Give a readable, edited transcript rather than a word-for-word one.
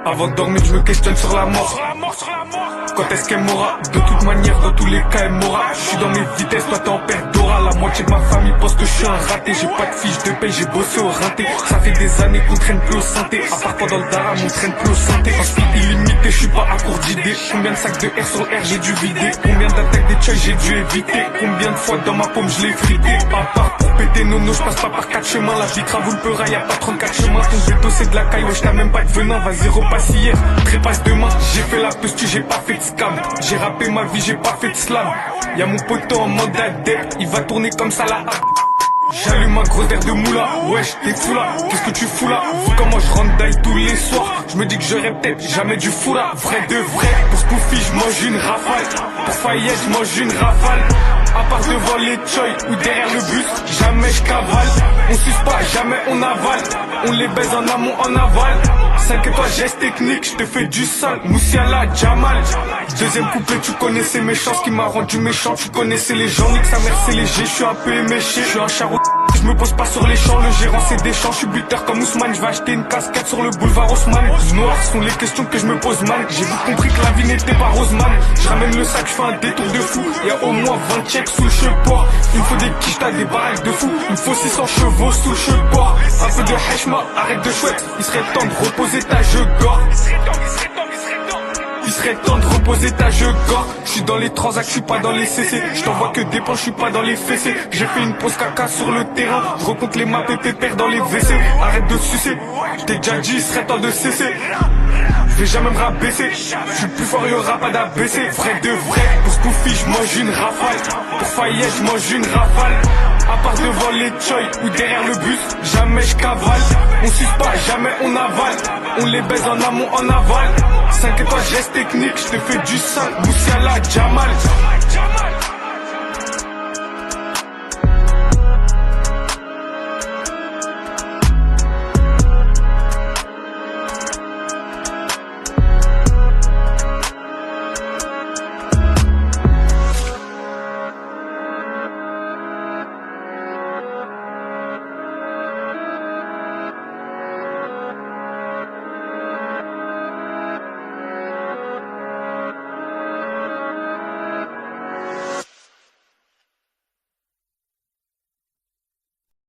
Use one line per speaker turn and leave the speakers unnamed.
Avant de dormir, je me questionne sur la mort. Quand est-ce qu'elle m'aura? De toute manière, dans tous les cas, elle m'aura. Je suis dans mes vitesses, toi t'es en perte d'aura. La moitié de ma famille pense que je suis un raté. J'ai pas de fiche de paye, j'ai bossé au rinté. Ça fait des années qu'on traîne plus au synthé. À part pendant le daram, on traîne plus au synthé. En speed illimité, je suis pas à court d'idées. Combien de sacs de R sur R j'ai dû vider? Combien d'attaques des choices j'ai dû éviter? Combien de fois dans ma paume je l'ai frité? À part pour péter nono, je passe pas par 4 chemins. La vie cravoule le peura, y'a pas 34 chemins. Ton veto c'est de la caille, wesh t'as même pas de venin. Vas-y repasse hier, trépasse demain. J'ai fait la pustu, j'ai pas fait de scam. J'ai rappé ma vie, j'ai pas fait de slam. Y'a mon poteau en mode adepte, il va tourner comme ça là. J'allume ma grosse air de moula, wesh t'es fou là, qu'est-ce que tu fous là? Vu comment je rentre d'ail tous les soirs, je me dis que j'aurais peut-être jamais du fou là. Vrai de vrai, pour Spoofy je mange une rafale. Pour Fayette je mange une rafale. À part devant les choy ou derrière le bus, jamais je cavale. On suce pas, jamais on avale. On les baise en amont, en aval. 5 étoiles, geste technique, je te fais du sale. Moussiala, Jamal. Deuxième couplet, tu connaissais mes chances, qui m'a rendu méchant. Tu connaissais les gens, nique sa mère, c'est léger. Je suis un peu éméché, je suis un charou. Je me pose pas sur les champs, le gérant c'est des champs. Je suis buteur comme Ousmane, je vais acheter une casquette sur le boulevard Haussmann. Noir sont les questions que je me pose man. J'ai vite compris que la vie n'était pas Roseman. Je ramène le sac, je fais un détour de fou. Y'a au moins 20 checks sous le cheport. Il me faut des quiches, t'as des baraques de fou. Il me faut 600 chevaux sous le cheport. Un peu de heshma, arrête de chouette. Il serait temps de reposer ta jeu gore. Il serait temps de reposer ta jeu gore. Je suis dans les transacts, je suis pas dans les CC. Je t'envoie que des points, je suis pas dans les fessées. J'ai fait une pause caca sur le terrain. Je recompte les maps et pépères dans les WC. Arrête de sucer, t'es déjà dit, il serait temps de cesser. Je vais jamais me rabaisser, je suis plus fort, y'aura pas d'abaisser. Vrai de vrai, pour Spoofy je mange une rafale. Pour Fayette je mange une rafale. À part devant les choy ou derrière le bus, jamais je cavale. On suce pas, jamais on avale. On les baise en amont, en aval. 5 étoiles, geste technique, je te fais du sale. Moussiala, Jamal.